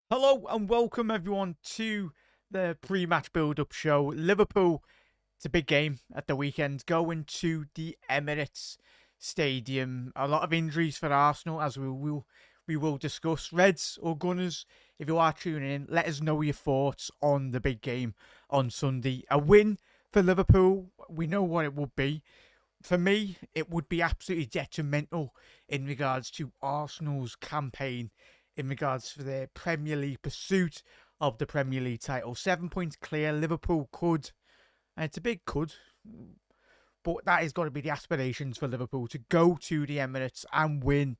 Hello and welcome everyone to the pre-match build-up show. Liverpool, it's a big game at the weekend, going to the Emirates Stadium. A lot of injuries for Arsenal, as we will discuss. Reds or Gunners, if you are tuning in, let us know your thoughts on the big game on Sunday. A win for Liverpool, we know what it would be. For me, it would be absolutely detrimental in regards to Arsenal's campaign, in regards to their Premier League pursuit of the Premier League title. 7 points clear. Liverpool could, and it's a big could, but that has got to be the aspirations for Liverpool to go to the Emirates and win.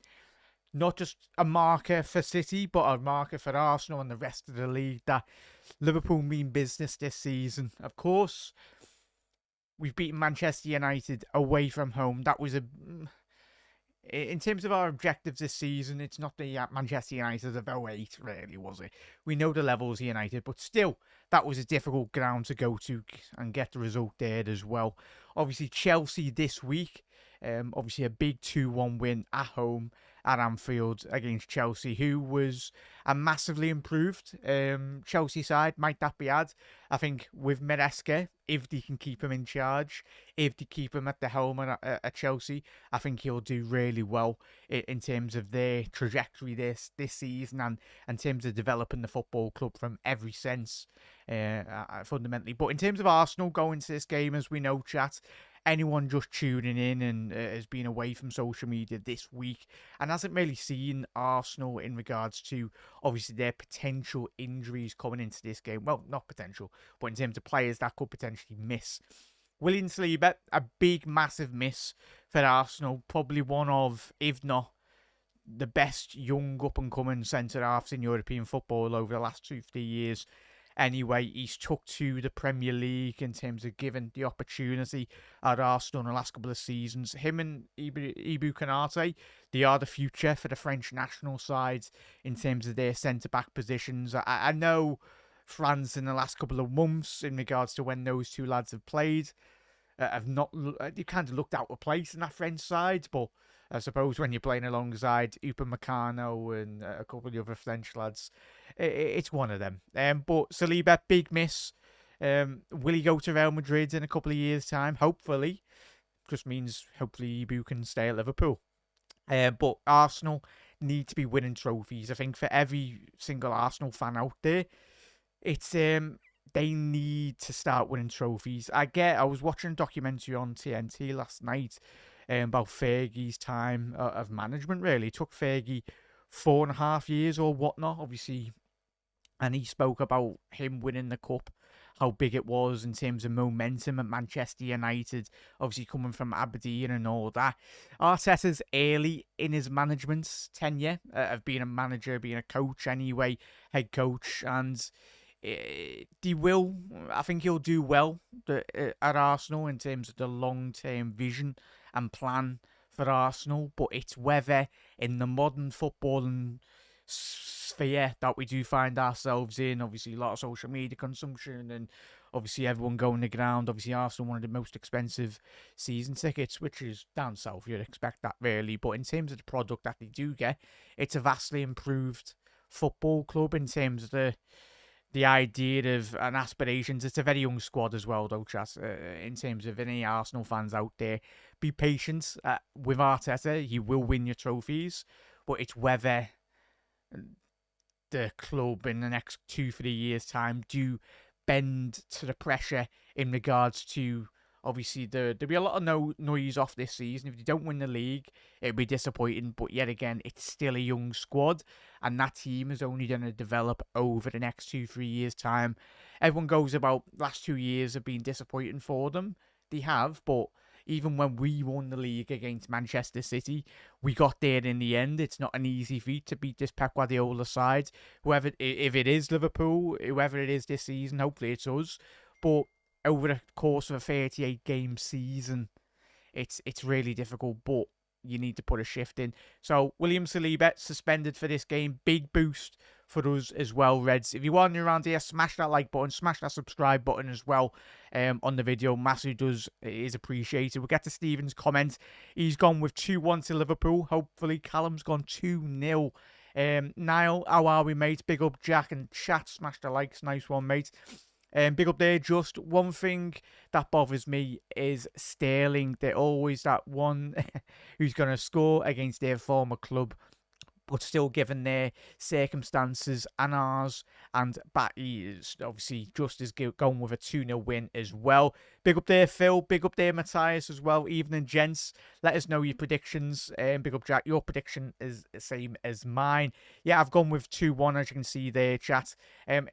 Not just a marker for City, but a marker for Arsenal and the rest of the league that Liverpool mean business this season. Of course, we've beaten Manchester United away from home. That was in terms of our objectives this season, it's not the Manchester United of '08, really, was it? We know the levels of United, but still, that was a difficult ground to go to and get the result there as well. Obviously, Chelsea this week, obviously a big 2-1 win at home at Anfield against Chelsea, who was a massively improved Chelsea side. Might that be add? I think with Maresca, if they can keep him in charge, if they keep him at the helm at Chelsea, I think he'll do really well in terms of their trajectory this season and in terms of developing the football club from every sense, fundamentally. But in terms of Arsenal going to this game, as we know, chat, anyone just tuning in and has been away from social media this week and hasn't really seen Arsenal in regards to obviously their potential injuries coming into this game. Well, not potential, but in terms of players that could potentially miss. William Saliba, a big, massive miss for Arsenal. Probably one of, if not the best young up-and-coming centre-halves in European football over the last 2-3 years. Anyway, he's took to the Premier League in terms of giving the opportunity at Arsenal in the last couple of seasons. Him and Ibu Kanate, they are the future for the French national side in terms of their centre-back positions. I know France in the last couple of months, in regards to when those two lads have played, have not, they kind of looked out of place in that French side, but I suppose when you're playing alongside Upamecano and a couple of the other French lads, it's one of them. But Saliba, big miss. Will he go to Real Madrid in a couple of years' time? Hopefully. Just means hopefully Ibu can stay at Liverpool. But Arsenal need to be winning trophies. I think for every single Arsenal fan out there, it's they need to start winning trophies. I was watching a documentary on TNT last night about Fergie's time of management, really. It took Fergie 4.5 years or whatnot, obviously, and he spoke about him winning the cup, how big it was in terms of momentum at Manchester United, obviously coming from Aberdeen and all that. Arteta's early in his management tenure of being a manager, being a coach anyway, head coach, and I think he'll do well at Arsenal in terms of the long-term vision and plan for Arsenal, but it's whether in the modern footballing sphere that we do find ourselves in, obviously a lot of social media consumption and obviously everyone going to ground, obviously Arsenal one of the most expensive season tickets, which is down south, you'd expect that really, but in terms of the product that they do get, it's a vastly improved football club in terms of the idea of and aspirations. It's a very young squad as well, though, Chas. In terms of any Arsenal fans out there, be patient with Arteta. He will win your trophies, but it's whether the club in the next 2-3 years' time do bend to the pressure in regards to. Obviously, there'll be a lot of noise off this season. If you don't win the league, it'll be disappointing. But yet again, it's still a young squad, and that team is only going to develop over the next 2-3 years' time. Everyone goes about last 2 years have been disappointing for them. They have, but even when we won the league against Manchester City, we got there in the end. It's not an easy feat to beat this Pep Guardiola side. Whoever, if it is Liverpool, whoever it is this season, hopefully it's us. But over the course of a 38-game season, it's really difficult, but you need to put a shift in. So, William Saliba suspended for this game. Big boost for us as well, Reds. If you are new around here, smash that like button, smash that subscribe button as well on the video. Massive is appreciated. We'll get to Stephen's comment. He's gone with 2-1 to Liverpool. Hopefully, Callum's gone 2-0 Niall, how are we, mate? Big up, Jack and chat. Smash the likes. Nice one, mate. Big up there. Just one thing that bothers me is Sterling. They're always that one who's going to score against their former club, but still, given their circumstances and ours, and Batty is obviously just as good, going with a 2-0 win as well. Big up there, Phil. Big up there, Matthias, as well. Evening, gents. Let us know your predictions. Big up, Jack. Your prediction is the same as mine. Yeah, I've gone with 2-1, as you can see there, chat. And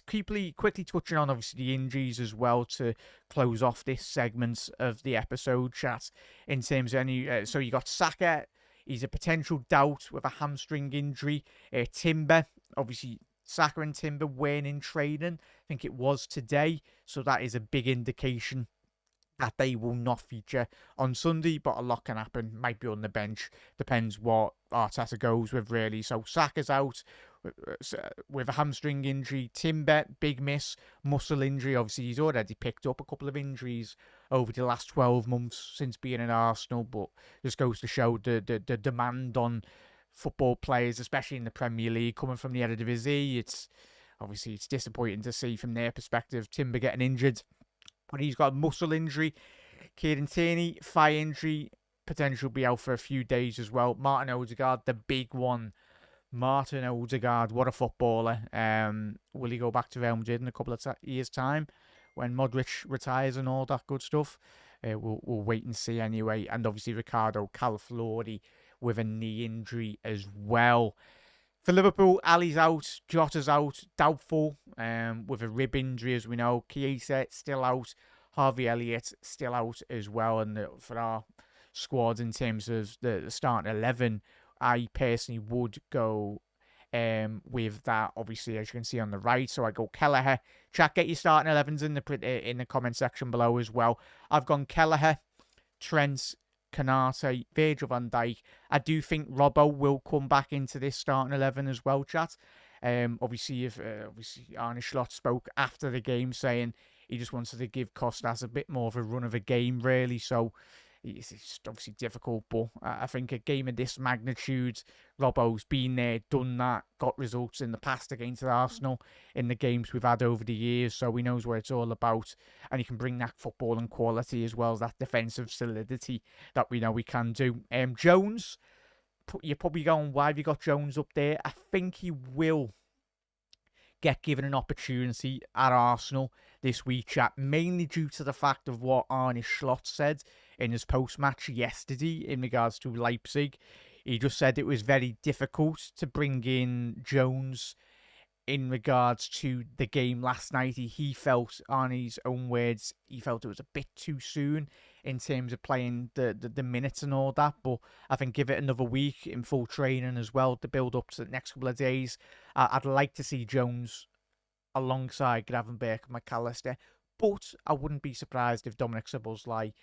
quickly touching on, obviously, the injuries as well to close off this segment of the episode, chat. In terms of any... so you got Saka. He's a potential doubt with a hamstring injury. Timber, obviously, Saka and Timber weren't in training. I think it was today. So that is a big indication that they will not feature on Sunday. But a lot can happen. Might be on the bench. Depends what Arteta goes with, really. So Saka's out with a hamstring injury. Timber, big miss. Muscle injury. Obviously, he's already picked up a couple of injuries over the last 12 months since being in Arsenal, but just goes to show the demand on football players, especially in the Premier League, coming from the Eredivisie. It's disappointing to see from their perspective Timber getting injured, but he's got a muscle injury. Kieran Tierney, thigh injury, potential be out for a few days as well. Martin Odegaard, the big one. Martin Odegaard, what a footballer. Will he go back to Real Madrid in a couple of years' time when Modric retires and all that good stuff? We'll wait and see anyway. And obviously Ricardo Calaflori with a knee injury as well. For Liverpool, Ali's out, Jota's out, doubtful with a rib injury, as we know. Chiesa still out, Harvey Elliott still out as well. And for our squad in terms of the starting 11, I personally would go with that, obviously, as you can see on the right. So I go Kelleher. Chat, get your starting 11s in the comment section below as well. I've gone Kelleher, Trent, Canate, Virgil van Dijk. I do think Robbo will come back into this starting 11 as well, chat. Obviously, Arne Slot spoke after the game saying he just wanted to give Costas a bit more of a run of a game, really. So it's obviously difficult, but I think a game of this magnitude, Robbo's been there, done that, got results in the past against Arsenal in the games we've had over the years, so he knows what it's all about, and he can bring that footballing quality as well as that defensive solidity that we know we can do. Jones, you're probably going, why have you got Jones up there? I think he will get given an opportunity at Arsenal this week, chat, mainly due to the fact of what Arne Slot said in his post-match yesterday in regards to Leipzig. He just said it was very difficult to bring in Jones in regards to the game last night. He felt, Arnie's own words, he felt it was a bit too soon in terms of playing the minutes and all that. But I think give it another week in full training as well to build up to the next couple of days. I'd like to see Jones alongside Gravenberch and McAllister. But I wouldn't be surprised if Dominic Szoboszlai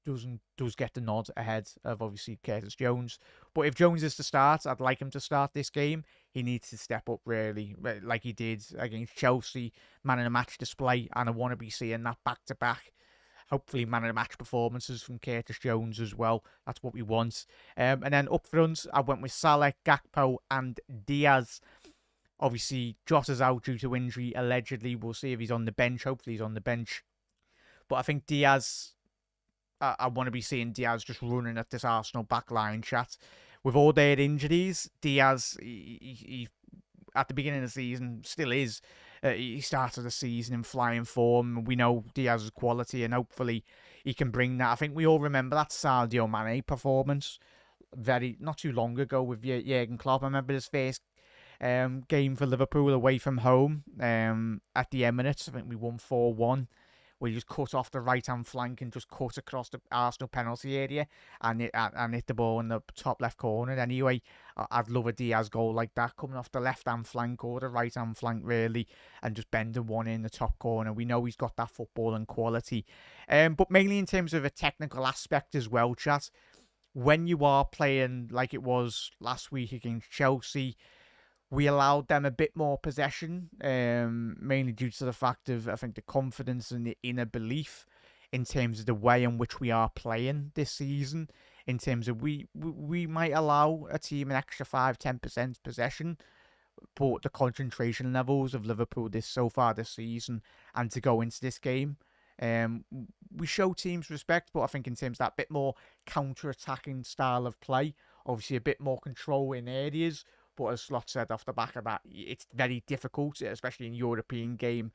does get the nod ahead of obviously Curtis Jones. But if Jones is to start, I'd like him to start this game. He needs to step up really, like he did against Chelsea, man in a match display, and I want to be seeing that back to back. Hopefully man in a match performances from Curtis Jones as well. That's what we want. And then up front, I went with Salah, Gakpo and Diaz. Obviously, Jota's out due to injury, allegedly. We'll see if he's on the bench. Hopefully he's on the bench. But I think Diaz, I want to be seeing Diaz just running at this Arsenal backline, chat. With all their injuries, Diaz, he at the beginning of the season, still is. He started the season in flying form. We know Diaz's quality, and hopefully he can bring that. I think we all remember that Sadio Mane performance not too long ago with Jurgen Klopp. I remember his first game for Liverpool away from home at the Emirates. I think we won 4-1. We just cut off the right-hand flank and just cut across the Arsenal penalty area and hit the ball in the top left corner. Anyway, I'd love a Diaz goal like that, coming off the left-hand flank or the right-hand flank, really, and just bending one in the top corner. We know he's got that footballing quality. But mainly in terms of a technical aspect as well, chat. When you are playing like it was last week against Chelsea, we allowed them a bit more possession, mainly due to the fact of, I think, the confidence and the inner belief in terms of the way in which we are playing this season, in terms of we might allow a team an extra 5-10% possession, but the concentration levels of Liverpool so far this season and to go into this game, um, we show teams respect, but I think in terms of that bit more counter-attacking style of play, obviously a bit more control in areas. But as Slot said off the back of that, it's very difficult, especially in European game,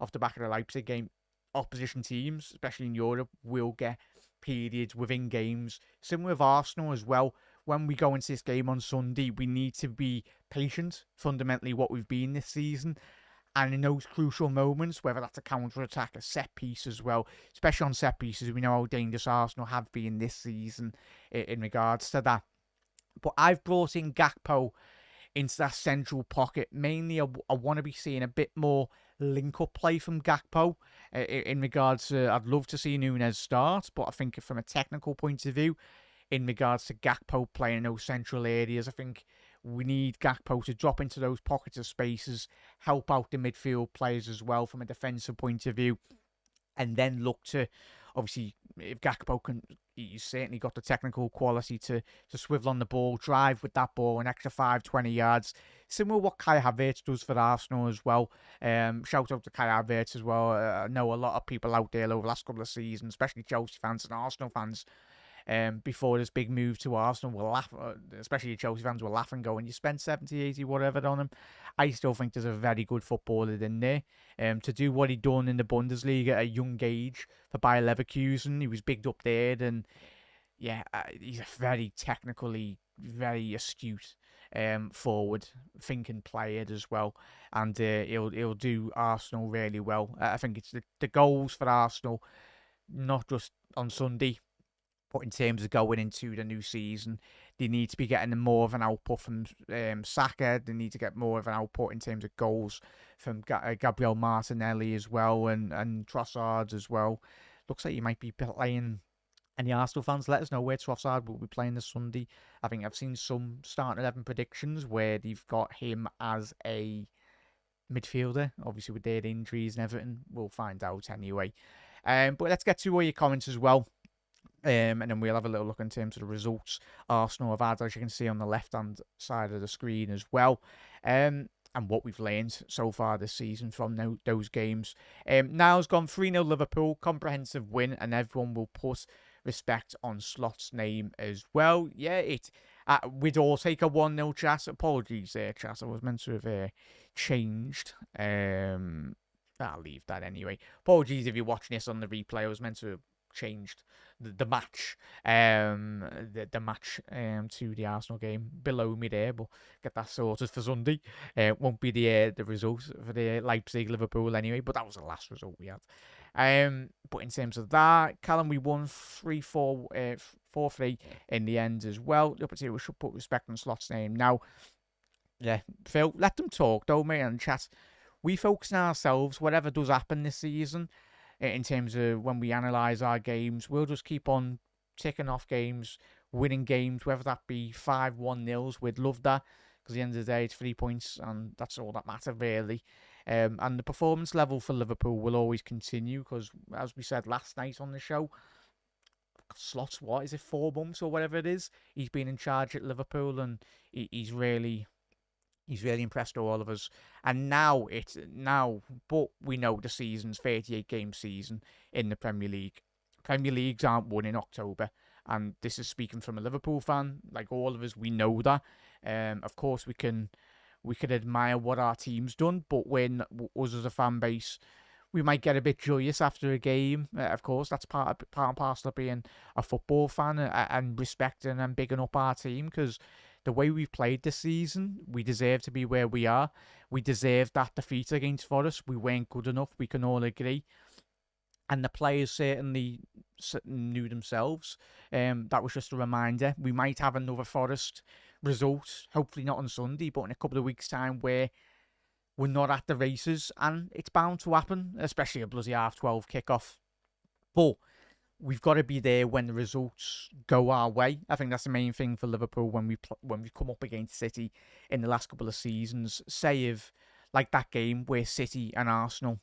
off the back of the Leipzig game. Opposition teams, especially in Europe, will get periods within games. Similar with Arsenal as well. When we go into this game on Sunday, we need to be patient, fundamentally what we've been this season. And in those crucial moments, whether that's a counter-attack, a set piece as well, especially on set pieces, we know how dangerous Arsenal have been this season in regards to that. But I've brought in Gakpo into that central pocket. Mainly, I want to be seeing a bit more link-up play from Gakpo in regards to, I'd love to see Núñez start, but I think from a technical point of view, in regards to Gakpo playing in those central areas, I think we need Gakpo to drop into those pockets of spaces, help out the midfield players as well from a defensive point of view, and then look to, obviously, if Gakpo can, he's certainly got the technical quality to swivel on the ball, drive with that ball an extra 5-20 yards. Similar to what Kai Havertz does for Arsenal as well. Shout out to Kai Havertz as well. I know a lot of people out there over the last couple of seasons, especially Chelsea fans and Arsenal fans, before this big move to Arsenal, will laugh, especially Chelsea fans will laugh and go, and you spend 70, 80, whatever on him. I still think there's a very good footballer in there. To do what he done in the Bundesliga at a young age for Bayer Leverkusen, he was bigged up there, and yeah, he's a very technically, very astute forward thinking player as well, and he'll do Arsenal really well. I think it's the goals for Arsenal, not just on Sunday, but in terms of going into the new season, they need to be getting more of an output from Saka. They need to get more of an output in terms of goals from Gabriel Martinelli as well, and Trossard as well. Looks like he might be playing. Any Arsenal fans, let us know where Trossard will be playing this Sunday. I think I've seen some starting 11 predictions where they've got him as a midfielder. Obviously, with their injuries and everything, we'll find out anyway. But let's get to all your comments as well. And then we'll have a little look in terms of the results Arsenal have had, as you can see on the left-hand side of the screen as well. And what we've learned so far this season from those games. Now's gone 3-0 Liverpool, comprehensive win, and everyone will put respect on Slot's name as well. Yeah, we'd all take a 1-0 chat. Apologies there, chat. I was meant to have changed. I'll leave that anyway. Apologies if you're watching this on the replay. I was meant to have changed the match, the match to the Arsenal game below me there, but get that sorted for Sunday. Won't be the result for the Leipzig Liverpool anyway, but that was the last result we had. But in terms of that, Callum, we won 4-3 in the end as well. Liverpool, we should put respect on Slot's name now. Yeah, Phil, let them talk though, mate, and chat. We focus on ourselves, whatever does happen this season. In terms of when we analyse our games, we'll just keep on ticking off games, winning games, whether that be 5-1-0s. We'd love that, because at the end of the day, it's 3 points, and that's all that matters, really. And the performance level for Liverpool will always continue, because, as we said last night on the show, Slot's, 4 months or whatever it is, he's been in charge at Liverpool, and he's really impressed all of us. And but we know the season's 38-game season in the Premier League. Premier Leagues aren't won in October. And this is speaking from a Liverpool fan. Like all of us, we know that. Of course, we can admire what our team's done, but when us as a fan base, we might get a bit joyous after a game. Of course, that's part and parcel of being a football fan and respecting and bigging up our team, because the way we've played this season, we deserve to be where we are. We deserve that defeat against Forest. We weren't good enough. We can all agree. And the players certainly knew themselves. That was just a reminder. We might have another Forest result, hopefully not on Sunday, but in a couple of weeks' time, where we're not at the races. And it's bound to happen, especially a bloody 12:30 kickoff. But we've got to be there when the results go our way. I think that's the main thing for Liverpool when we come up against City in the last couple of seasons. Say if, like that game where City and Arsenal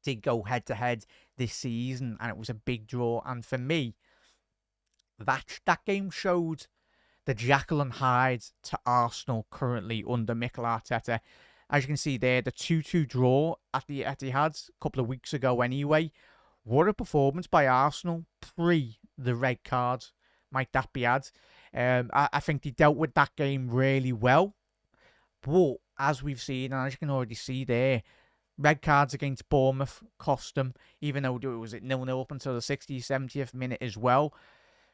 did go head-to-head this season, and it was a big draw. And for me, That game showed the Jekyll and Hyde to Arsenal currently under Mikel Arteta. As you can see there, the 2-2 draw at the Etihad a couple of weeks ago anyway. What a performance by Arsenal pre the red card. Might that be had? I think they dealt with that game really well. But as we've seen, and as you can already see there, red cards against Bournemouth cost them, even though it was at 0-0 up until the 60th, 70th minute as well.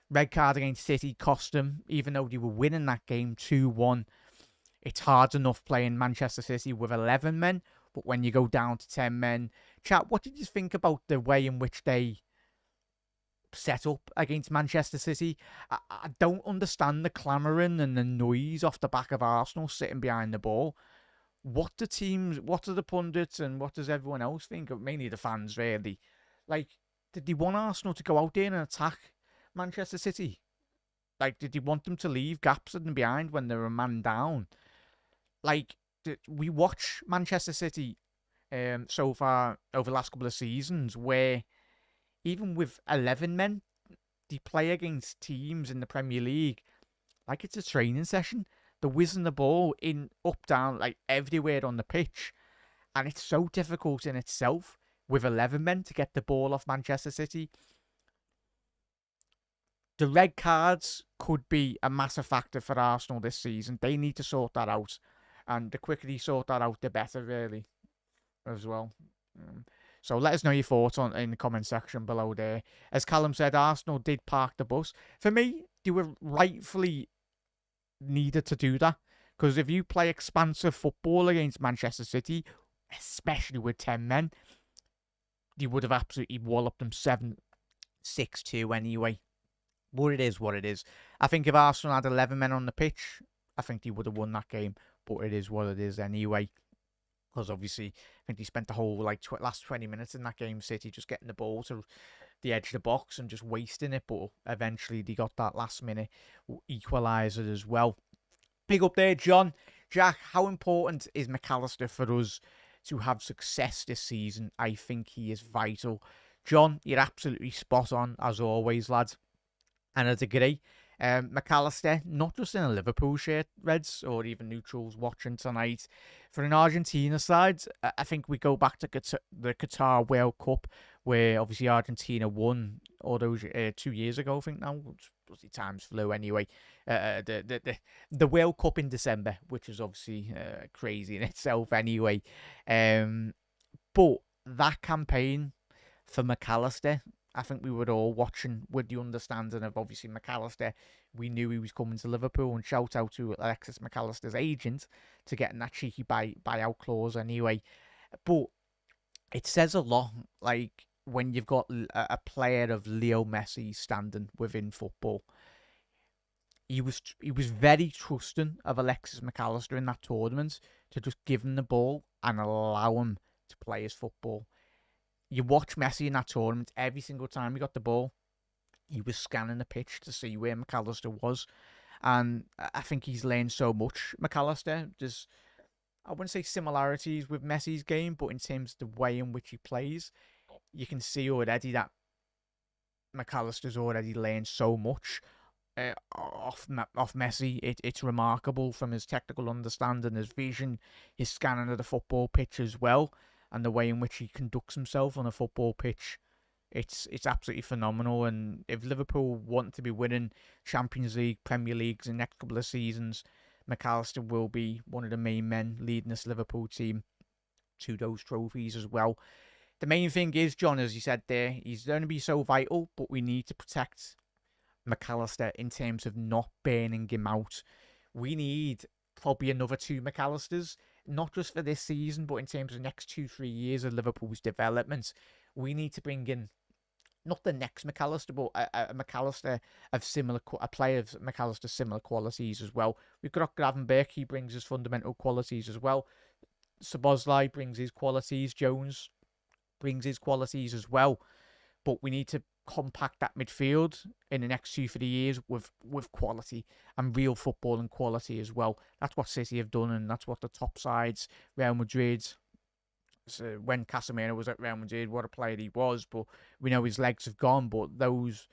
Red card against City cost them, even though they were winning that game 2-1. It's hard enough playing Manchester City with 11 men, but when you go down to 10 men... Chat, what did you think about the way in which they set up against Manchester City? I don't understand the clamouring and the noise off the back of Arsenal sitting behind the ball. What do the pundits and what does everyone else think? Mainly the fans, really. Like, did they want Arsenal to go out there and attack Manchester City? Like, did they want them to leave gaps in behind when they were a man down? Like, we watch Manchester City so far over the last couple of seasons where even with 11 men, they play against teams in the Premier League like it's a training session. They're whizzing the ball in, up, down, like everywhere on the pitch. And it's so difficult in itself with 11 men to get the ball off Manchester City. The red cards could be a massive factor for Arsenal this season. They need to sort that out. And the quicker they sort that out, the better, really, as well. So let us know your thoughts in the comment section below there. As Callum said, Arsenal did park the bus. For me, they were rightfully needed to do that. Because if you play expansive football against Manchester City, especially with 10 men, you would have absolutely walloped them 7-6-2 anyway. But it is what it is. I think if Arsenal had 11 men on the pitch, I think they would have won that game. But it is what it is anyway. Because obviously, I think they spent the whole last 20 minutes in that game, City, just getting the ball to the edge of the box and just wasting it. But eventually, they got that last minute equaliser as well. Big up there, John. Jack, how important is McAllister for us to have success this season? I think he is vital. John, you're absolutely spot on, as always, lads. And I'd agree. McAllister, not just in a Liverpool shirt, Reds, or even neutrals watching tonight. For an Argentina side, I think we go back to the Qatar World Cup, where obviously Argentina won all those 2 years ago, I think now. Bloody times flew anyway. The World Cup in December, which is obviously crazy in itself anyway. But that campaign for McAllister, I think we were all watching with the understanding of obviously McAllister. We knew he was coming to Liverpool, and shout out to Alexis McAllister's agent to getting that cheeky buyout clause anyway. But it says a lot, like when you've got a player of Leo Messi standing within football. He was very trusting of Alexis McAllister in that tournament to just give him the ball and allow him to play his football. You watch Messi in that tournament, every single time he got the ball, he was scanning the pitch to see where McAllister was. And I think he's learned so much, McAllister. There's, I wouldn't say similarities with Messi's game, but in terms of the way in which he plays, you can see already that McAllister's already learned so much off Messi. It's remarkable from his technical understanding, his vision, his scanning of the football pitch as well, and the way in which he conducts himself on a football pitch. It's absolutely phenomenal. And if Liverpool want to be winning Champions League, Premier Leagues in the next couple of seasons, McAllister will be one of the main men leading this Liverpool team to those trophies as well. The main thing is, John, as you said there, he's going to be so vital, but we need to protect McAllister in terms of not burning him out. We need probably another 2 McAllisters, not just for this season, but in terms of the next 2-3 years of Liverpool's development. We need to bring in not the next McAllister, but a McAllister of a player of McAllister's similar qualities as well. We've got Gravenberch, he brings his fundamental qualities as well. Szoboszlai brings his qualities. Jones brings his qualities as well. But we need to compact that midfield in the next 2-3 years with quality and real football and quality as well. That's what City have done, and that's what the top sides, Real Madrid. So when Casemiro was at Real Madrid, what a player he was, but we know his legs have gone. But those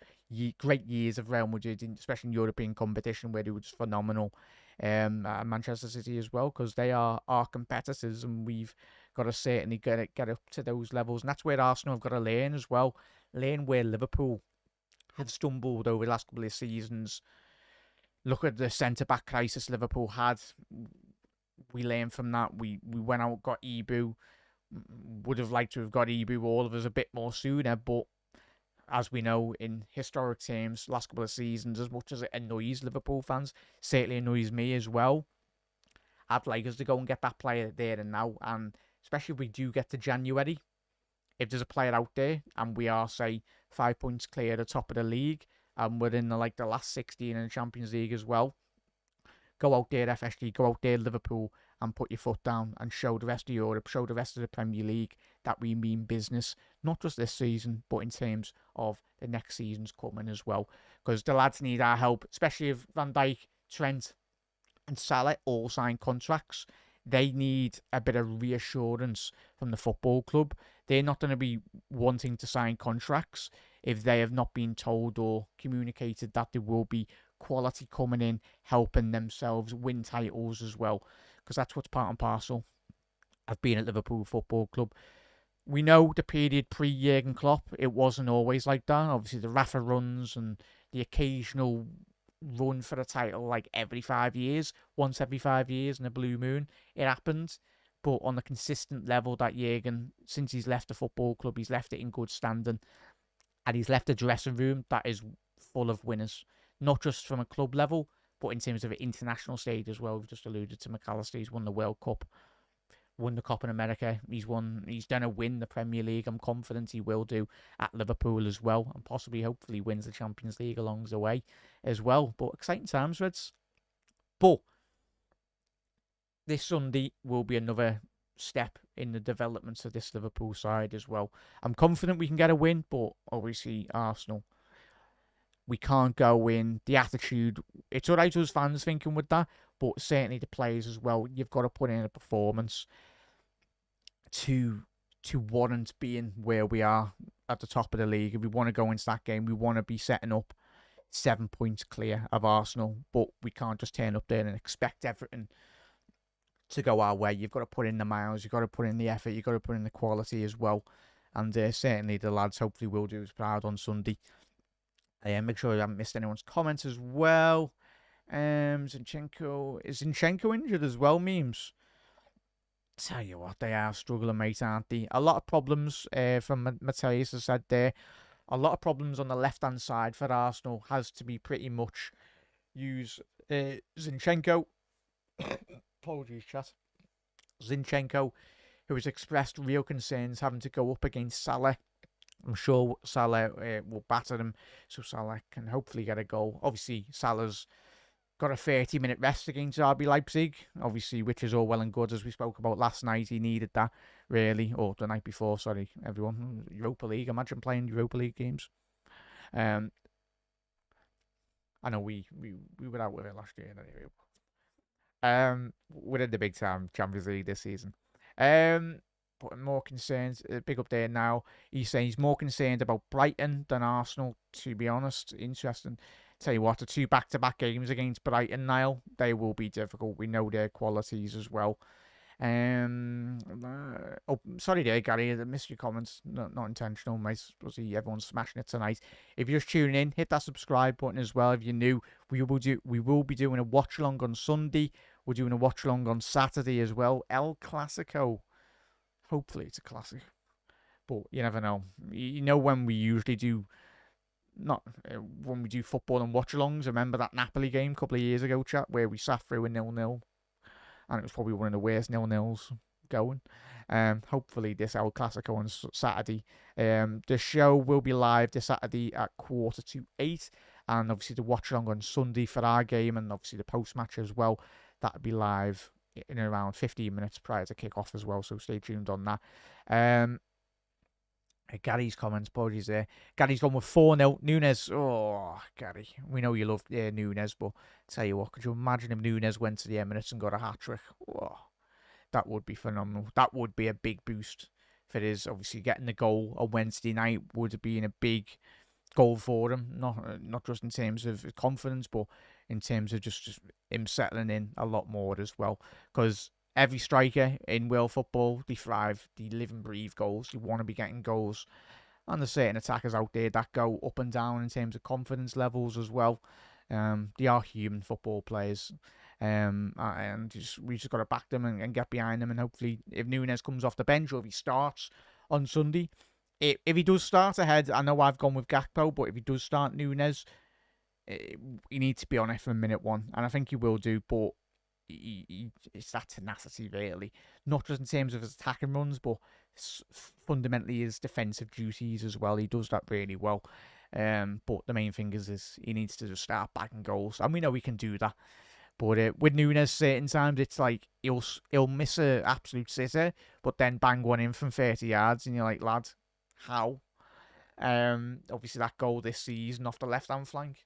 great years of Real Madrid, especially in European competition, where they were just phenomenal. Manchester City as well, because they are our competitors, and we've got to certainly get up to those levels. And that's where Arsenal have got to learn as well. Learn where Liverpool had stumbled over the last couple of seasons. Look at the centre-back crisis Liverpool had. We learned from that. We went out, got Ibu. Would have liked to have got Ibu, all of us, a bit more sooner, but as we know, in historic terms, last couple of seasons, as much as it annoys Liverpool fans, certainly annoys me as well. I'd like us to go and get that player there and now, and especially if we do get to January, if there's a player out there and we are, say, 5 points clear at the top of the league, and we're in the last 16 in the Champions League as well, go out there, FSG, go out there, Liverpool, and put your foot down and show the rest of Europe, show the rest of the Premier League that we mean business, not just this season, but in terms of the next season's coming as well. Because the lads need our help, especially if Van Dijk, Trent, and Salah all sign contracts. They need a bit of reassurance from the football club. They're not going to be wanting to sign contracts if they have not been told or communicated that there will be quality coming in, helping themselves win titles as well. Because that's what's part and parcel of being at Liverpool Football Club. We know the period pre-Jurgen Klopp, it wasn't always like that. Obviously, the Rafa runs and the occasional run for the title like every 5 years, once every 5 years in a blue moon, it happened. But on a consistent level, that Jurgen, since he's left the football club, he's left it in good standing. And he's left a dressing room that is full of winners. Not just from a club level, but in terms of an international stage as well. We've just alluded to McAllister. He's won the World Cup, won the Copa America. He's going to win the Premier League. I'm confident he will do at Liverpool as well, and possibly, hopefully, wins the Champions League along the way as well. But exciting times, Reds. But this Sunday will be another step in the developments of this Liverpool side as well. I'm confident we can get a win, but obviously Arsenal, we can't go in the attitude. It's all right us fans thinking with that, but certainly the players as well. You've got to put in a performance to warrant being where we are at the top of the league. If we want to go into that game, we want to be setting up 7 points clear of Arsenal, but we can't just turn up there and expect everything to go our way. You've got to put in the miles, you've got to put in the effort, you've got to put in the quality as well. And certainly the lads hopefully will do as proud on Sunday. Make sure I haven't missed anyone's comments as well. Zinchenko, is Zinchenko injured as well, memes? Tell you what, they are struggling, mate, aren't they? A lot of problems from Mateus has said there. A lot of problems on the left-hand side for Arsenal has to be pretty much use Zinchenko. Apologies, chat. Zinchenko, who has expressed real concerns having to go up against Salah. I'm sure Salah will batter him, so Salah can hopefully get a goal. Obviously, Salah's got a 30-minute rest against RB Leipzig, obviously, which is all well and good, as we spoke about last night. He needed that, really, or the night before, sorry, everyone. Europa League, imagine playing Europa League games. I know we were out with it last year, anyway. We're in the big time Champions League this season. But more concerns, big up there now. He's saying he's more concerned about Brighton than Arsenal, to be honest. Interesting. Tell you what, the 2 back-to-back games against Brighton, Niall, they will be difficult. We know their qualities as well. Sorry there, Gary. I missed your comments. Not intentional, mate. See, everyone's smashing it tonight. If you're just tuning in, hit that subscribe button as well. If you're new, we will be doing a watch along on Sunday. We're doing a watch along on Saturday as well. El Clasico. Hopefully it's a classic, but you never know. You know, when we usually do, when we do football and watch-alongs, remember that Napoli game a couple of years ago, chat, where we sat through a 0-0, and it was probably one of the worst 0-0s going. Hopefully this El Clasico on Saturday. The show will be live this Saturday at 7:45, and obviously the watch-along on Sunday for our game, and obviously the post-match as well. That'll be live in around 15 minutes prior to kick-off as well, so stay tuned on that. Gary's comments, apologies there. Gary's gone with 4-0. Nunes, oh, Gary, we know you love Nunes, but tell you what, could you imagine if Nunes went to the Emirates and got a hat-trick? Oh, that would be phenomenal. That would be a big boost for his. Obviously, getting the goal on Wednesday night would have been a big goal for him. Not just in terms of confidence, but in terms of just him settling in a lot more as well. Because every striker in world football, they thrive, they live and breathe goals. They want to be getting goals. And there's certain attackers out there that go up and down in terms of confidence levels as well. They are human football players. And we just got to back them and get behind them. And hopefully, if Núñez comes off the bench or if he starts on Sunday, if he does start ahead, I know I've gone with Gakpo, but if he does start Núñez, he needs to be on it from minute one. And I think he will do, but it's that tenacity, really. Not just in terms of his attacking runs, but fundamentally his defensive duties as well. He does that really well. But the main thing is he needs to just start backing goals. And we know he can do that. But with Núñez, certain times it's like he'll miss an absolute sitter, but then bang one in from 30 yards, and you're like, lad, how? Obviously that goal this season off the left-hand flank.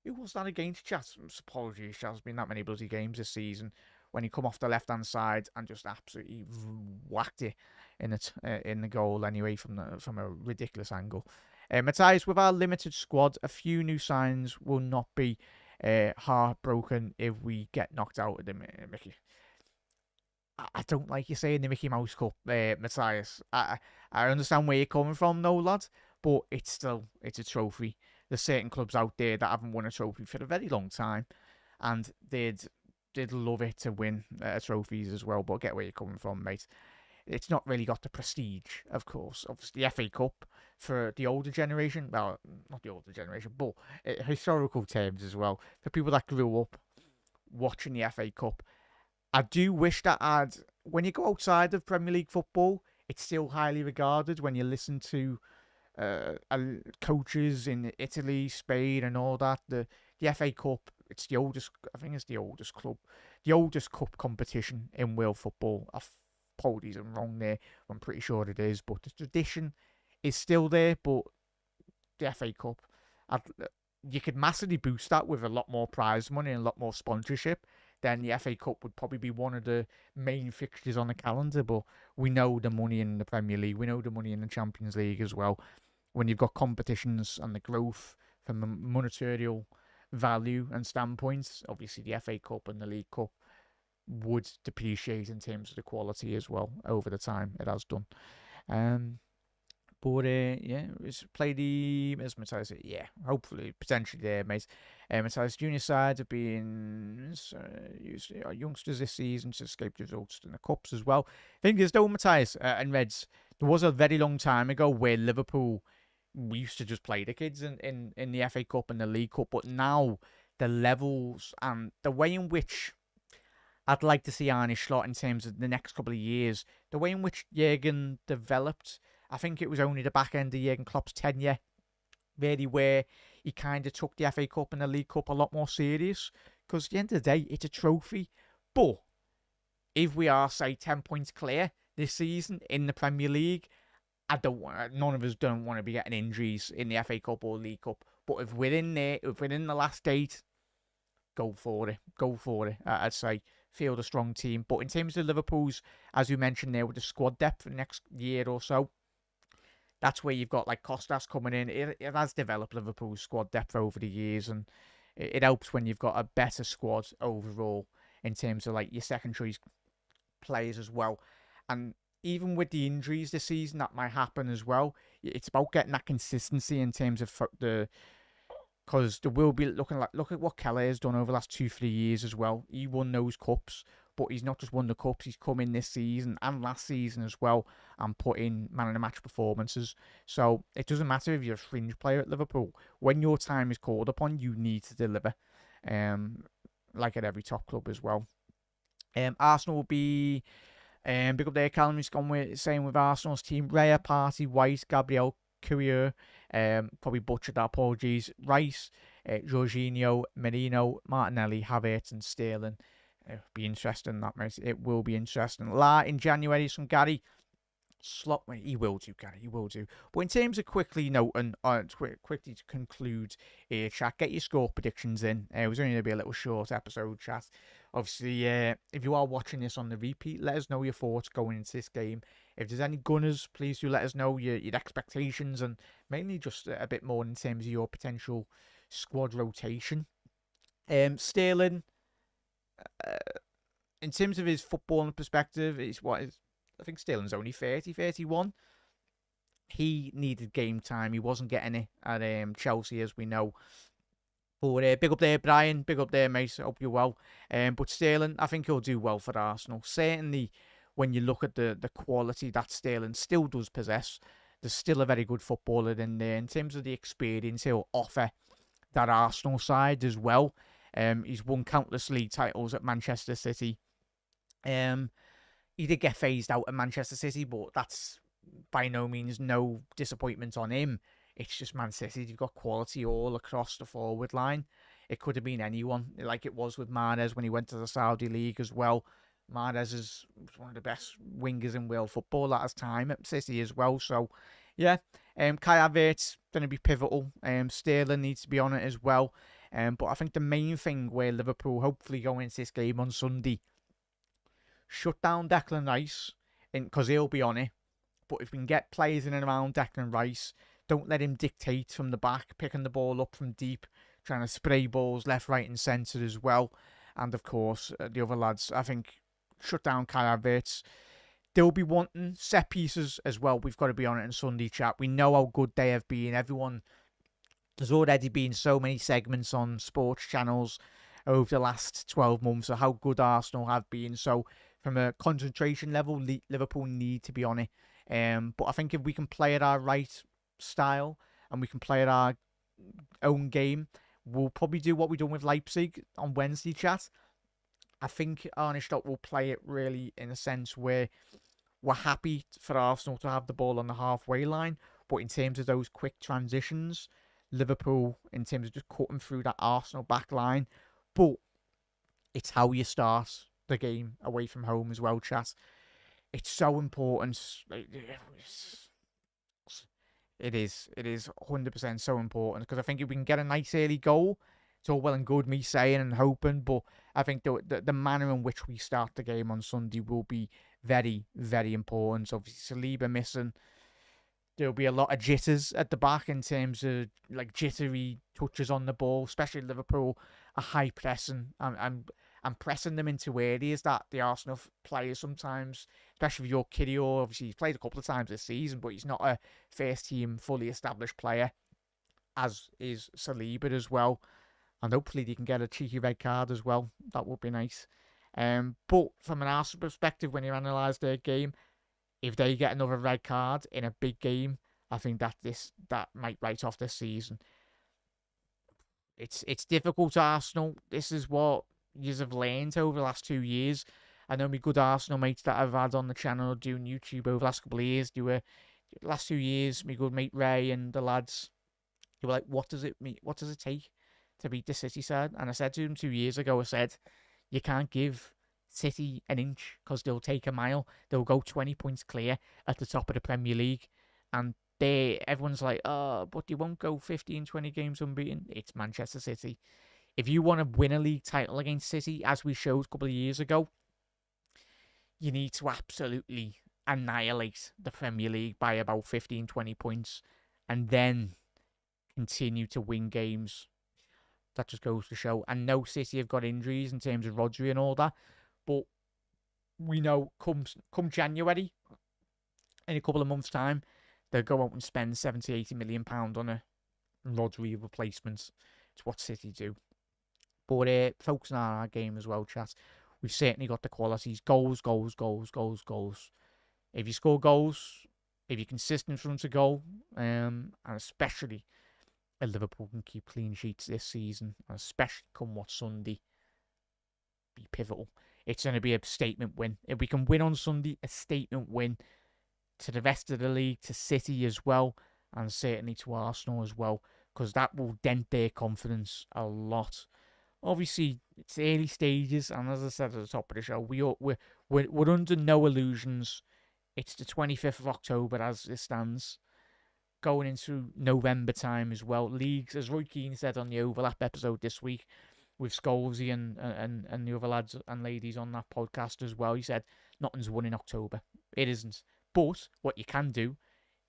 Who was that against, chat? Apologies, chat. There's been that many bloody games this season when he come off the left-hand side and just absolutely whacked it in the goal anyway from a ridiculous angle. Matthias, with our limited squad, a few new signs will not be heartbroken if we get knocked out of the Mickey. I don't like you saying the Mickey Mouse Cup, Matthias. I understand where you're coming from, no, lad, but it's a trophy. There's certain clubs out there that haven't won a trophy for a very long time, and they'd love it to win trophies as well. But I get where you're coming from, mate. It's not really got the prestige, of course. Obviously, the FA Cup for the older generation. Well, not the older generation, but historical terms as well. For people that grew up watching the FA Cup, I do wish that when you go outside of Premier League football, it's still highly regarded when you listen to coaches in Italy, Spain, and all that. The FA Cup, it's the oldest. I think it's the oldest cup competition in world football. Apologies, I'm wrong there. I'm pretty sure it is, but the tradition is still there. But the FA Cup, you could massively boost that with a lot more prize money and a lot more sponsorship. Then the FA Cup would probably be one of the main fixtures on the calendar. But we know the money in the Premier League. We know the money in the Champions League as well. When you've got competitions and the growth from a monetary value and standpoints, obviously the FA Cup and the League Cup would depreciate in terms of the quality as well over the time it has done. But it's play the, as Matthias said, hopefully, potentially there, mate. Matthias junior side have been used youngsters this season to escape the results in the cups as well. I think there's though, Matthias and Reds, there was a very long time ago where Liverpool, we used to just play the kids in the FA Cup and the League Cup, but now the levels and the way in which I'd like to see Arne Slot in terms of the next couple of years, the way in which Jurgen developed, I think it was only the back end of Jurgen Klopp's tenure, really, where he kind of took the FA Cup and the League Cup a lot more serious. Because at the end of the day, it's a trophy. But if we are, say, 10 points clear this season in the Premier League, none of us don't want to be getting injuries in the FA Cup or League Cup. But if we're in there, if we're in the last 8, go for it. I'd say field a strong team. But in terms of Liverpool's, as we mentioned there, with the squad depth for the next year or so, that's where you've got like Costas coming in. It has developed Liverpool's squad depth over the years, and it helps when you've got a better squad overall in terms of like your second choice players as well. And even with the injuries this season that might happen as well, it's about getting that consistency in terms of because there will be look at what Kelly has done over the last 2-3 years as well. He won those cups, but he's not just won the cups, he's come in this season and last season as well and put in man of the match performances. So it doesn't matter if you're a fringe player at Liverpool. When your time is called upon, you need to deliver, like at every top club as well. Arsenal will be big up their Callum's gone with saying with Arsenal's team: Raya, Partey, White, Gabriel, Courier, probably butchered that, apologies. Rice, Jorginho, Merino, Martinelli, Havertz, and Sterling. Be interesting, that, mate. It will be interesting. In January from Gary. Slot, he will do, Gary, he will do. But in terms of quickly quickly to conclude here, chat, get your score predictions in. It was only going to be a little short episode, chat. Obviously, if you are watching this on the repeat, let us know your thoughts going into this game. If there's any Gunners, please do let us know your expectations, and mainly just a bit more in terms of your potential squad rotation. Sterling, uh, in terms of his footballing perspective, I think Sterling's only 30, 31. He needed game time. He wasn't getting it at Chelsea, as we know. But big up there, Brian. Big up there, mate. I hope you're well. But Sterling, I think he'll do well for Arsenal. Certainly, when you look at the quality that Sterling still does possess, there's still a very good footballer in there. In terms of the experience he'll offer that Arsenal side as well. He's won countless league titles at Manchester City. He did get phased out at Manchester City, but that's by no means no disappointment on him. It's just Man City. You've got quality all across the forward line. It could have been anyone, like it was with Mahrez when he went to the Saudi League as well. Mahrez is one of the best wingers in world football at his time at City as well. So, yeah, Kai Havertz going to be pivotal. Sterling needs to be on it as well. But I think the main thing where Liverpool hopefully go into this game on Sunday, shut down Declan Rice, because he'll be on it. But if we can get players in and around Declan Rice, don't let him dictate from the back, picking the ball up from deep, trying to spray balls left, right and centre as well. And of course, the other lads, I think, shut down Kai Havertz. They'll be wanting set pieces as well. We've got to be on it in Sunday chat. We know how good they have been. There's already been so many segments on sports channels over the last 12 months of how good Arsenal have been. So from a concentration level, Liverpool need to be on it. But I think if we can play at our right style and we can play at our own game, we'll probably do what we done with Leipzig on Wednesday chat. I think Arne Slot will play it really in a sense where we're happy for Arsenal to have the ball on the halfway line, but in terms of those quick transitions, Liverpool, in terms of just cutting through that Arsenal back line. But it's how you start the game away from home as well, chat. It's so important. It is 100% so important, because I think if we can get a nice early goal, it's all well and good me saying and hoping, but I think the manner in which we start the game on Sunday will be very, very important. Obviously, Saliba missing. There'll be a lot of jitters at the back in terms of like jittery touches on the ball, especially Liverpool are high pressing. I'm pressing them into areas that the Arsenal players sometimes, especially with your Kidio, obviously he's played a couple of times this season, but he's not a first team fully established player, as is Saliba as well. And hopefully they can get a cheeky red card as well. That would be nice. But from an Arsenal perspective, when you analyse their game, if they get another red card in a big game, I think that might write off this season. It's difficult, Arsenal. This is what you have learned over the last 2 years. I know my good Arsenal mates that I've had on the channel doing YouTube over the last couple of years. Last 2 years, my good mate Ray and the lads, they were like, what does it take to beat the City side? And I said to them 2 years ago, I said, you can't give City an inch, because they'll take a mile. They'll go 20 points clear at the top of the Premier League. And everyone's like, oh, but they won't go 15, 20 games unbeaten. It's Manchester City. If you want to win a league title against City, as we showed a couple of years ago, you need to absolutely annihilate the Premier League by about 15, 20 points and then continue to win games. That just goes to show. And no, City have got injuries in terms of Rodri and all that, but we know come January, in a couple of months' time, they'll go out and spend 70, 80 million pounds on a Rodri replacement. It's what City do. But focusing on our game as well, chat. We've certainly got the qualities. Goals. If you score goals, if you're consistent from to goal, and especially if Liverpool can keep clean sheets this season, and especially come what Sunday, be pivotal. It's going to be a statement win. If we can win on Sunday, a statement win to the rest of the league, to City as well, and certainly to Arsenal as well, because that will dent their confidence a lot. Obviously, it's early stages, and as I said at the top of the show, we're under no illusions. It's the 25th of October as it stands, going into November time as well. Leagues, as Roy Keane said on the Overlap episode this week, with Scholesy and the other lads and ladies on that podcast as well. He said nothing's won in October. It isn't. But what you can do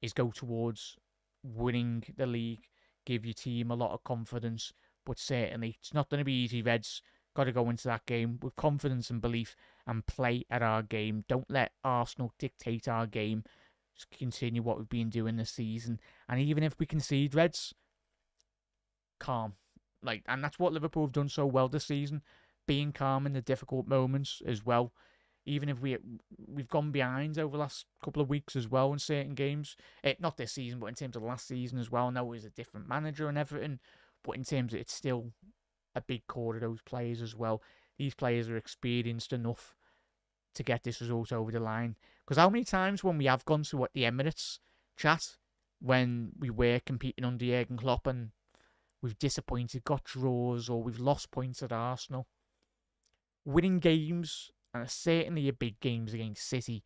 is go towards winning the league, give your team a lot of confidence. But certainly, it's not going to be easy, Reds. Got to go into that game with confidence and belief and play at our game. Don't let Arsenal dictate our game. Just continue what we've been doing this season. And even if we concede, Reds, calm. And that's what Liverpool have done so well this season. Being calm in the difficult moments as well. Even if we've gone behind over the last couple of weeks as well in certain games. Not this season, but in terms of last season as well. I know it was a different manager and everything. But in terms of it's still a big core of those players as well. These players are experienced enough to get this result over the line. Because how many times when we have gone to the Emirates, chat, when we were competing under Jurgen Klopp and we've disappointed, got draws, or we've lost points at Arsenal. Winning games, and certainly your big games against City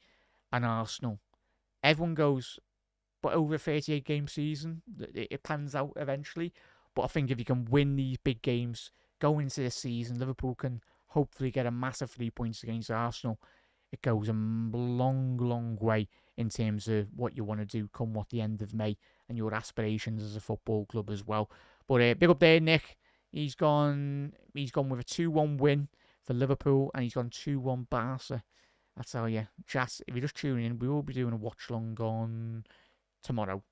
and Arsenal, everyone goes, but over a 38-game season, it pans out eventually. But I think if you can win these big games, go into this season, Liverpool can hopefully get a massive 3 points against Arsenal. It goes a long, long way in terms of what you want to do come what the end of May and your aspirations as a football club as well. But big up there, Nick. He's gone with a 2-1 win for Liverpool, and he's gone 2-1 Barca. I tell you, chat, if you're just tuning in, we will be doing a watch long on tomorrow.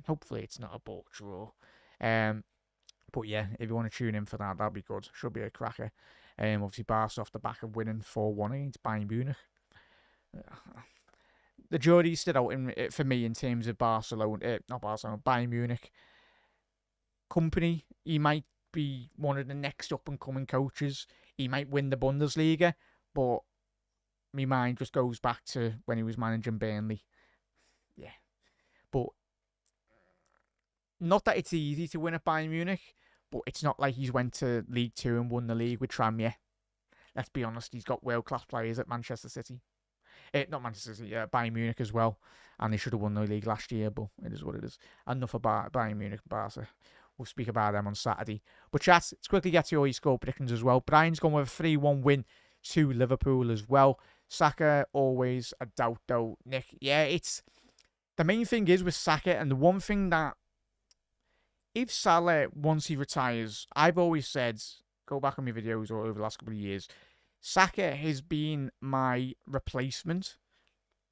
Hopefully it's not a bulk draw. But yeah, if you want to tune in for that, that'll be good. Should be a cracker. Obviously Barca off the back of winning 4-1 against Bayern Munich. The jury's still out for me in terms of Bayern Munich. Company, he might be one of the next up-and-coming coaches. He might win the Bundesliga, but my mind just goes back to when he was managing Burnley. Yeah. But not that it's easy to win at Bayern Munich, but it's not like he's went to League 2 and won the league with Tranmere. Let's be honest, he's got world-class players at Manchester City. Not Manchester City, Bayern Munich as well. And they should have won the league last year, but it is what it is. Enough about Bayern Munich and Barca. We'll speak about them on Saturday. But chat, let's quickly get to all your score predictions as well. Brian's gone with a 3-1 win to Liverpool as well. Saka, always a doubt though. Nick, yeah, it's... The main thing is with Saka, and the one thing that... If Salah, once he retires, I've always said, go back on my videos all over the last couple of years, Saka has been my replacement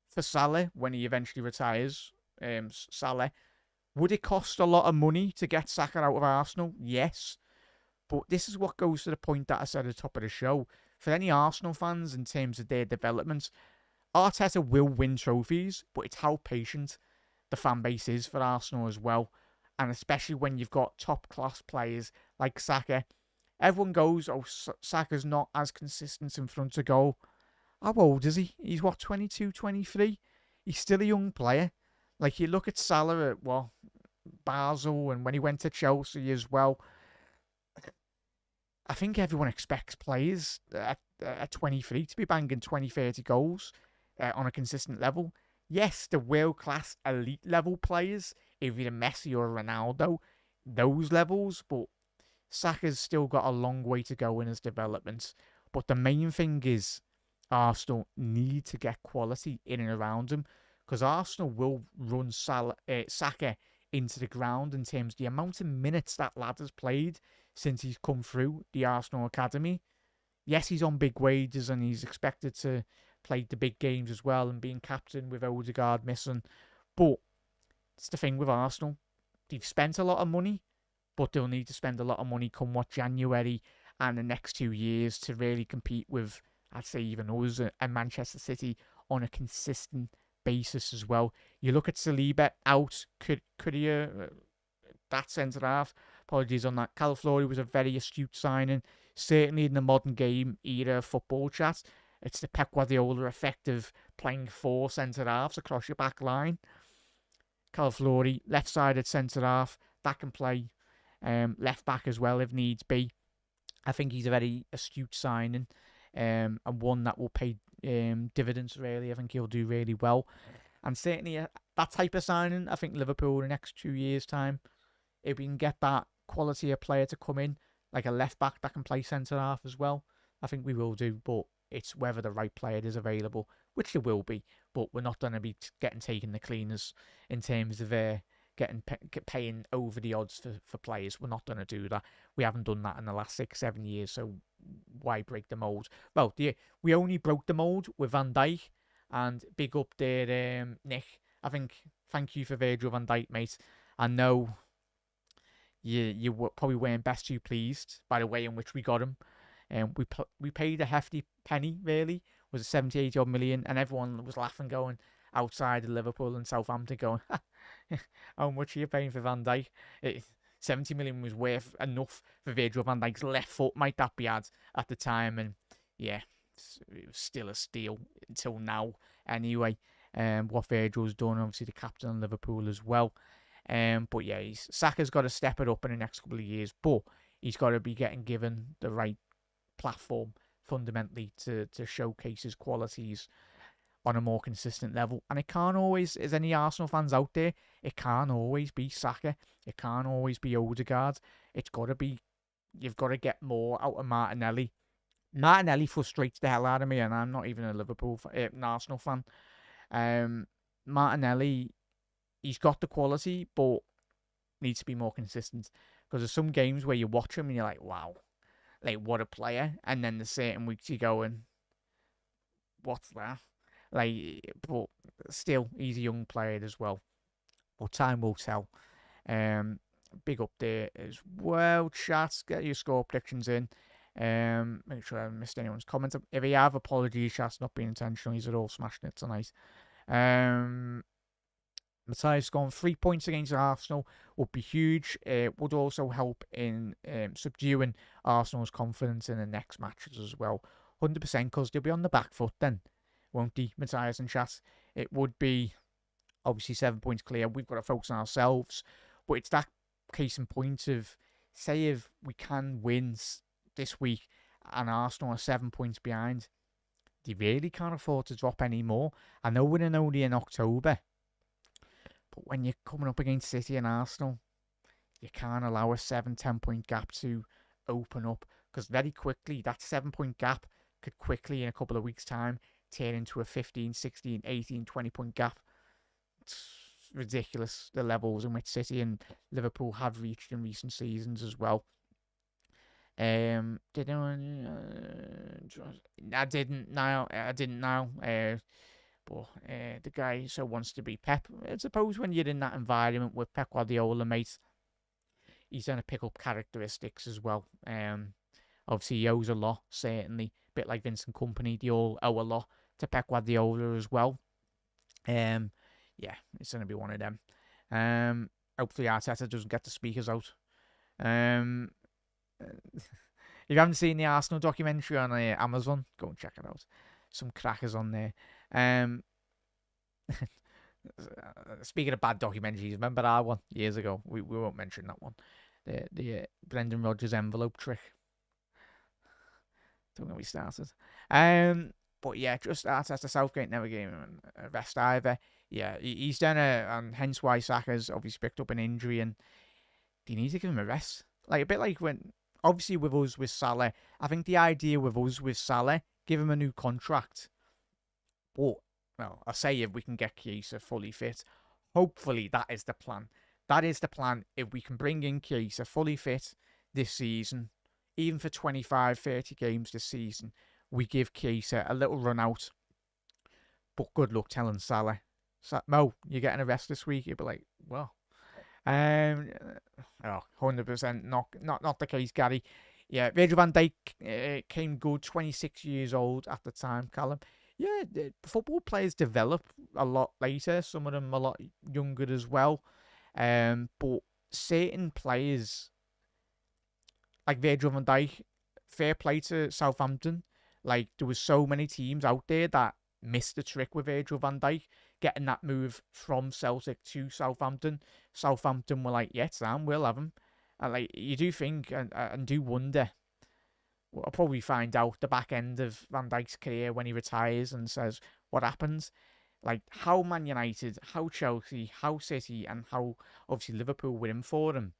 for Salah when he eventually retires. Salah. Would it cost a lot of money to get Saka out of Arsenal? Yes. But this is what goes to the point that I said at the top of the show. For any Arsenal fans in terms of their development, Arteta will win trophies, but it's how patient the fan base is for Arsenal as well. And especially when you've got top-class players like Saka. Everyone goes, oh, Saka's not as consistent in front of goal. How old is he? He's, 22, 23? He's still a young player. Like, you look at Salah at, Basel and when he went to Chelsea as well. I think everyone expects players at 23 to be banging 20, 30 goals on a consistent level. Yes, the world-class elite-level players, either Messi or Ronaldo, those levels, but Saka's still got a long way to go in his development. But the main thing is Arsenal need to get quality in and around him, because Arsenal will run Saka into the ground in terms of the amount of minutes that lad has played since he's come through the Arsenal Academy. Yes, he's on big wages and he's expected to play the big games as well and being captain with Odegaard missing. But it's the thing with Arsenal. They've spent a lot of money, but they'll need to spend a lot of money come January and the next 2 years to really compete with, I'd say, even us and Manchester City on a consistent basis as well. You look at Saliba out, Courier, that centre-half, apologies on that. Calaflori was a very astute signing, certainly in the modern game era football chat. It's the Pep Guardiola effect of playing 4 centre-halves across your back line. Calaflori, left-sided centre-half, that can play left-back as well if needs be. I think he's a very astute signing and one that will pay dividends really. I think he'll do really well. And certainly that type of signing, I think Liverpool in the next 2 years' time, if we can get that quality of player to come in, like a left back that can play centre half as well. I think we will do, but it's whether the right player is available, which there will be. But we're not going to be getting taken the cleaners in terms of paying over the odds for players. We're not going to do that. We haven't done that in the last 6-7 years, so why break the mold? Well, we only broke the mold with Van Dijk, and big up there, Nick. I think thank you for Virgil van Dijk, mate. I know you probably weren't best too pleased by the way in which we got him. And we paid a hefty penny, really. It was 70, 80 odd million, and everyone was laughing, going outside of Liverpool and Southampton, going, how much are you paying for Van Dijk? 70 million was worth enough for Virgil van Dijk's left foot, might that be at the time, and yeah, it was still a steal until now. Anyway, what Virgil's done, obviously the captain of Liverpool as well. But yeah, Saka's got to step it up in the next couple of years, but he's got to be getting given the right platform fundamentally to showcase his qualities on a more consistent level. And it can't always, as any Arsenal fans out there, it can't always be Saka. It can't always be Odegaard. It's got to be, you've got to get more out of Martinelli. Martinelli frustrates the hell out of me, and I'm not even a an Arsenal fan. Martinelli, he's got the quality, but needs to be more consistent. Because there's some games where you watch him and you're like, wow, like, what a player. And then there's certain weeks you go and, what's that? Like, but still, he's a young player as well. But time will tell. Big up there as well, chat. Get your score predictions in. Make sure I haven't missed anyone's comments. If you have, apologies, chat's not being intentional. He's all smashing it tonight. Matthias gone 3 points against Arsenal would be huge. It would also help in subduing Arsenal's confidence in the next matches as well. 100%, because they'll be on the back foot then, won't they, Matthias and chat? It would be obviously 7 points clear. We've got to focus on ourselves. But it's that case in point of, say if we can win this week and Arsenal are 7 points behind, they really can't afford to drop any more. I know we're only in October, but when you're coming up against City and Arsenal, you can't allow a 7-10 point gap to open up, because very quickly that 7 point gap could quickly, in a couple of weeks' time, turn into a 15, 16, 18, 20 point gap. It's ridiculous, the levels in which City and Liverpool have reached in recent seasons as well. I didn't know. But the guy so wants to be Pep. I suppose when you're in that environment with Pep Guardiola, mate, he's going to pick up characteristics as well. Obviously, he owes a lot, certainly. A bit like Vincent Kompany, they all owe a lot to Pep Guardiola as well. Yeah, it's going to be one of them. Hopefully, Arteta doesn't get the speakers out. If you haven't seen the Arsenal documentary on Amazon, go and check it out. Some crackers on there. Speaking of bad documentaries, remember that one years ago? We won't mention that one. The Brendan Rodgers envelope trick. Don't get me started. But yeah, just Arteta, Southgate never gave him a rest either. Yeah, he's done and hence why Saka's obviously picked up an injury, and they need to give him a rest. Like a bit like when, obviously with us with Salah, I think the idea with us with Salah, give him a new contract. But, well, I say if we can get Chiesa fully fit, hopefully that is the plan. That is the plan. If we can bring in Chiesa fully fit this season, even for 25, 30 games this season, we give Chiesa a little run out. But good luck telling Salah, Mo, you're getting a rest this week. You'll be like, well, 100% not the case, Gary. Yeah, Virgil van Dijk came good, 26 years old at the time, Callum. Yeah, football players develop a lot later. Some of them a lot younger as well. But certain players, like Virgil van Dijk, fair play to Southampton. Like, there was so many teams out there that missed the trick with Virgil van Dijk, getting that move from Celtic to Southampton. Southampton were like, yeah, Sam, we'll have him. And like, you do think and do wonder, I'll probably find out the back end of Van Dijk's career when he retires and says what happens. Like, how Man United, how Chelsea, how City, and how obviously Liverpool were in for him.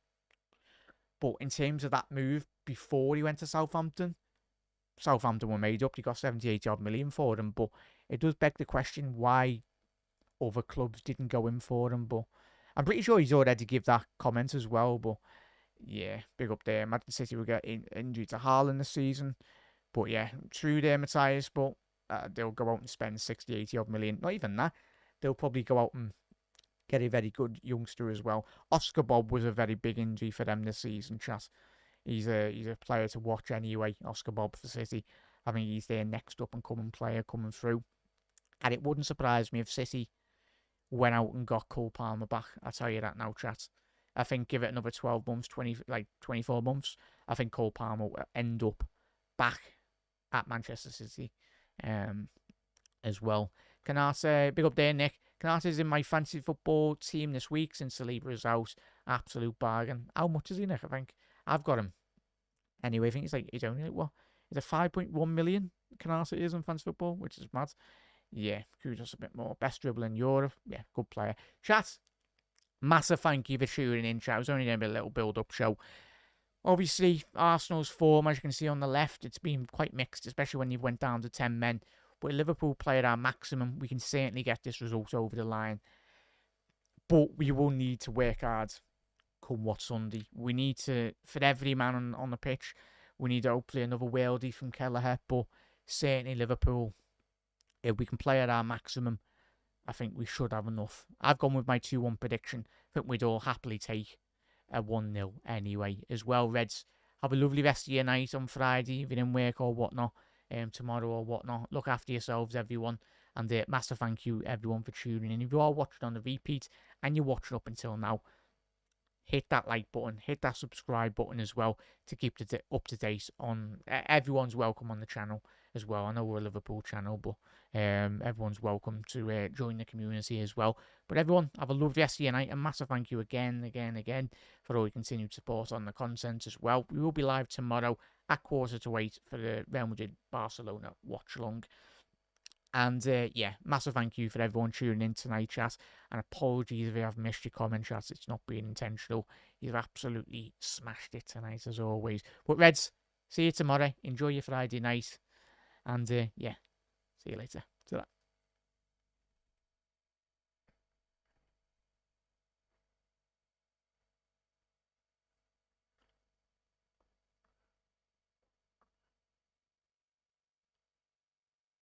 But in terms of that move before he went to Southampton were made up. They got 78 odd million for him. But it does beg the question why other clubs didn't go in for him. But I'm pretty sure he's already give that comment as well. But yeah, big up there. Manchester City will get injured to Haaland this season. But yeah, true there, Matthias. But they'll go out and spend 60, 80 odd million. Not even that. They'll probably go out and get a very good youngster as well. Oscar Bob was a very big injury for them this season, chat. He's a player to watch anyway, Oscar Bob for City. I think he's their next up and coming player coming through. And it wouldn't surprise me if City went out and got Cole Palmer back. I'll tell you that now, chat. I think give it another 12 months, 24 months. I think Cole Palmer will end up back at Manchester City as well. Canate, big up there, Nick. Canate's in my fantasy football team this week since Saliba is out. Absolute bargain. How much is he, Nick? I think I've got him. Anyway, I think he's only like, what? Is it 5.1 million Canate is in fantasy football, which is mad. Yeah, kudos a bit more. Best dribbler in Europe. Yeah, good player. Chat, massive thank you for tuning in, chat. It was only going to be a little build-up show. Obviously, Arsenal's form, as you can see on the left, it's been quite mixed, especially when you went down to 10 men. But Liverpool played our maximum. We can certainly get this result over the line. But we will need to work hard come what Sunday. We need to, for every man on the pitch, we need hopefully another worldie from Kelleher. But certainly Liverpool, if we can play at our maximum, I think we should have enough. I've gone with my 2-1 prediction. I think we'd all happily take a 1-0 anyway as well. Reds, have a lovely rest of your night on Friday, if you're in work or whatnot, tomorrow or whatnot. Look after yourselves, everyone. And massive thank you, everyone, for tuning in. If you are watching on the repeat and you're watching up until now, hit that like button, hit that subscribe button as well to keep up to date on everyone's welcome on the channel as well. I know we're a Liverpool channel, but everyone's welcome to join the community as well. But everyone, have a lovely rest of your night, and massive thank you again for all your continued support on the content as well. We will be live tomorrow at 7:45 for the Real Madrid Barcelona watch along. And yeah, massive thank you for everyone tuning in tonight, chat. And apologies if I have missed your comment, chat. It's not being intentional. You've absolutely smashed it tonight, as always. But Reds, see you tomorrow. Enjoy your Friday night. And yeah, see you later. Ta-ra.